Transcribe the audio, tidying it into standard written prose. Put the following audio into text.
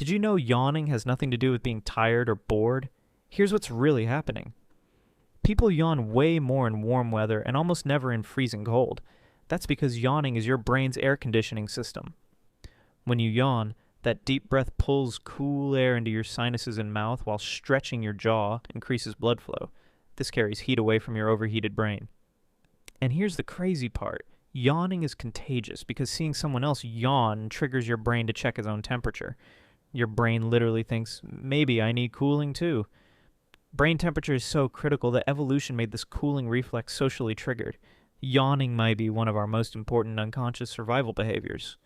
Did you know yawning has nothing to do with being tired or bored? Here's what's really happening. People yawn way more in warm weather and almost never in freezing cold. That's because yawning is your brain's air conditioning system. When you yawn, that deep breath pulls cool air into your sinuses and mouth while stretching your jaw, increases blood flow. This carries heat away from your overheated brain. And here's the crazy part. Yawning is contagious because seeing someone else yawn triggers your brain to check its own temperature. Your brain literally thinks, maybe I need cooling too. Brain temperature is so critical that evolution made this cooling reflex socially triggered. Yawning might be one of our most important unconscious survival behaviors.